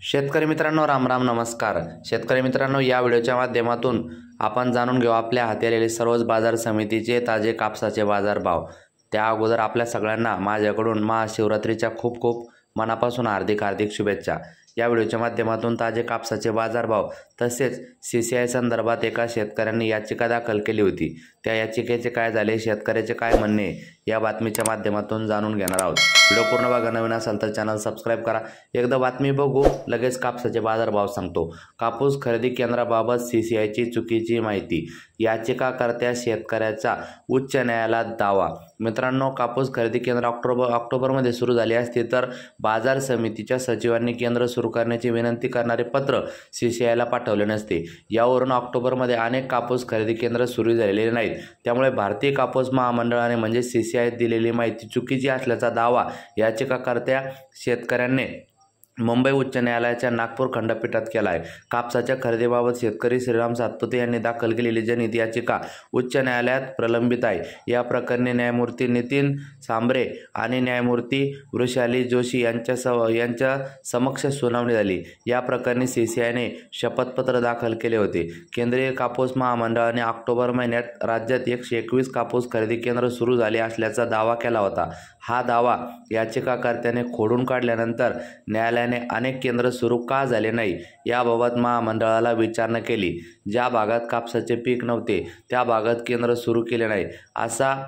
शेतकरी मित्रांनो, राम राम, नमस्कार. शेतकरी मित्रांनो, या व्हिडिओच्या माध्यमातून आपण जाणून घेऊ आपल्या हाती आलेले सर्वच बाजार समितीचे ताजे कापसाचे बाजारभाव. त्या अगोदर आपल्या सगळ्यांना माझ्याकडून महाशिवरात्रीच्या खूप खूप मनापासून हार्दिक शुभेच्छा. या व्हिडिओच्या माध्यमातून ताजे कापसाचे बाजारभाव तसेच CCI संदर्भात एका शेतकऱ्यांनी याचिका दाखल केली होती. त्या याचिकेचे काय झाले, शेतकऱ्याचे काय म्हणणे, या बातमीच्या माध्यमातून जाणून घेणार आहोत. व्हिडिओ पूर्ण बघा. नवीन असाल तर चॅनल सबस्क्राईब करा. एकदा बातमी बघू, लगेच कापसाचे बाजारभाव सांगतो. कापूस खरेदी केंद्राबाबत CCIची चुकीची माहिती. याचिकाकर्त्या शेतकऱ्याचा उच्च न्यायालयात दावा. मित्रांनो, कापूस खरेदी केंद्र ऑक्टोबरमध्ये सुरू झाली असती तर बाजार समितीच्या सचिवांनी केंद्र सुरू करण्याची विनंती करणारे पत्र CCIला पाठवले नसते. यावरून ऑक्टोबरमध्ये अनेक कापूस खरेदी केंद्र सुरू झालेले नाहीत. त्यामुळे भारतीय कापूस महामंडळाने म्हणजे CCI दिलेली माहिती चुकीची असल्याचा दावा याचिकाकर्त्या शेतकऱ्यांनी मुंबई उच्च न्यायालयाच्या नागपूर खंडपीठात केला आहे. कापसाच्या खरेदीबाबत शेतकरी श्रीराम सातपुते यांनी दाखल केलेली जनहित याचिका उच्च न्यायालयात प्रलंबित आहे. या प्रकरणी न्यायमूर्ती नितीन सांबरे आणि न्यायमूर्ती वृषाली जोशी यांच्या समक्ष सुनावणी झाली. या प्रकरणी CCIने शपथपत्र दाखल केले होते. केंद्रीय कापूस महामंडळाने ऑक्टोबर महिन्यात राज्यात 121 कापूस खरेदी केंद्र सुरू झाले असल्याचा दावा केला होता. हा दावा याचिकाकर्त्याने खोडून काढल्यानंतर न्यायालयाने अनेक केंद्र सुरू का झाले नाही याबाबत महामंडळाला विचारणा केली. ज्या भागात कापसाचे पीक नव्हते त्या भागात केंद्र सुरू केले नाही असा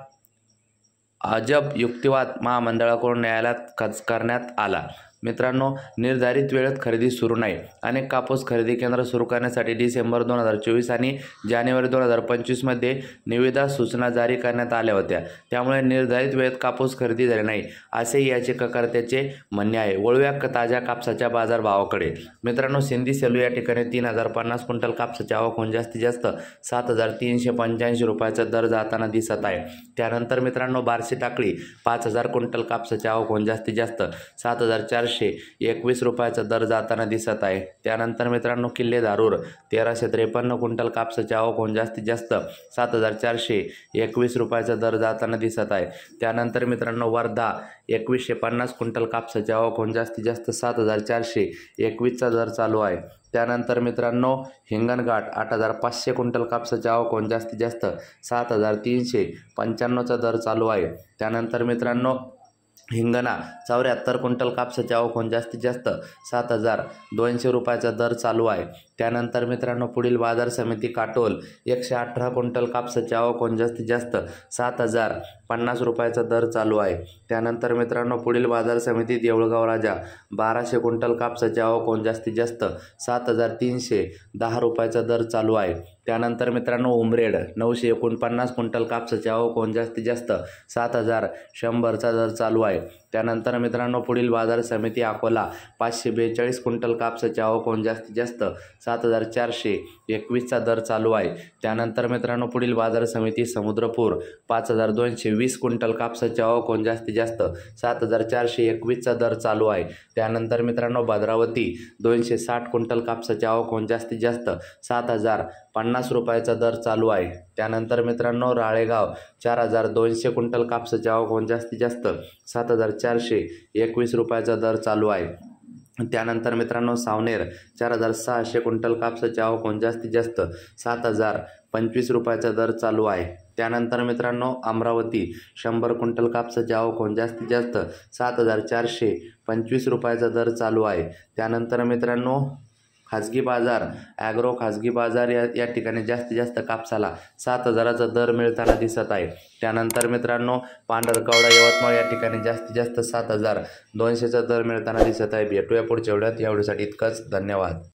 अजब युक्तिवाद महामंडळाकडून न्यायालयात करण्यात आला. मित्रांनो, निर्धारित वेळेत खरेदी सुरू नाही. अनेक कापूस खरेदी केंद्र सुरू करण्यासाठी डिसेंबर 2024 आणि जानेवारी 2025 मध्ये निविदा सूचना जारी करण्यात आल्या होत्या. त्यामुळे निर्धारित वेळेत कापूस खरेदी झाली नाही असे याचिकाकर्त्याचे म्हणणे आहे. वळूया ताज्या कापसाच्या बाजारभावाकडे. मित्रांनो, सिंधी सेलू या ठिकाणी 3050 क्विंटल कापसाची आवक होऊन जास्तीत जास्त 7385 रुपयाचा दर जाताना दिसत आहे. त्यानंतर मित्रांनो, बार्शी टाकळी 5000 क्विंटल कापसाची आवक होऊन जास्तीत जास्त 7421 रुपयाचा दर जाताना दिसत आहे. त्यानंतर मित्रांनो, किल्ले धारूर 1353 क्विंटल कापसाची आवक होऊन जास्तीत जास्त 7421 रुपयाचा दर जाताना दिसत आहे. त्यानंतर मित्रांनो, वर्धा 2150 क्विंटल कापसाची आवक होऊन जास्तीत जास्त 7421चा दर चालू आहे. त्यानंतर मित्रांनो, हिंगणघाट 8500 क्विंटल कापसाची आवक होऊन जास्तीत जास्त 7395चा दर चालू आहे. त्यानंतर मित्रांनो, हिंगणा 74 क्विंटल कापसाची आवक होऊन जास्तीत जास्त 7200 रुपयाचा दर चालू आहे. त्यानंतर मित्रांनो, पुढील बाजार समिती काटोल 118 क्विंटल कापसाची आवक होऊन जास्तीत जास्त 7050 रुपयाचा दर चालू आहे. त्यानंतर मित्रांनो, पुढील बाजार समिती देऊळगाव राजा 1200 क्विंटल कापसाची आवक होऊन जास्तीत जास्त 7310 रुपयाचा दर चालू आहे. त्यानंतर मित्रांनो, उमरेड 949 क्विंटल कापसाची आवक होऊन जास्तीत जास्त 7100चा दर चालू आहे. त्यानंतर मित्रांनो, पुढील बाजार समिती अकोला 542 क्विंटल कापसाची आवक होऊन जास्तीत जास्त 7421चा दर चालू आहे. त्यानंतर मित्रांनो, पुढील बाजार समिती समुद्रपूर 5220 क्विंटल कापसाची आवक होऊन जास्तीत जास्त 7421चा दर चालू आहे. त्यानंतर मित्रांनो, भद्रावती 260 क्विंटल कापसाची आवक होऊन जास्तीत जास्त 7050 रुपयाचा दर चालू आहे. त्यानंतर मित्रांनो, राळेगाव 4200 क्विंटल कापसाची आवक होऊन जास्तीत जास्त 7421 रुपयाचा दर चालू आहे. त्यानंतर मित्रांनो, सावनेर 4600 क्विंटल कापसाची आवक होऊन जास्तीत जास्त 7025 रुपयाचा दर चालू आहे. त्यानंतर मित्रांनो, अमरावती 100 क्विंटल कापसाची आवक होऊन जास्तीत जास्त 7425 रुपयाचा दर चालू आहे. त्यानंतर मित्रांनो, खाजगी बाजार खाजगी बाजार या ठिकाणी जास्तीत जास्त कापसाला 7000चा दर मिळताना दिसत आहे. त्यानंतर मित्रांनो, पांढरकवडा यवतमाळ या ठिकाणी जास्तीत जास्त 7200चा दर मिळताना दिसत आहे. भेटूया पुढच्या व्हिडिओत. या व्हिडिओसाठी इतकंच. धन्यवाद.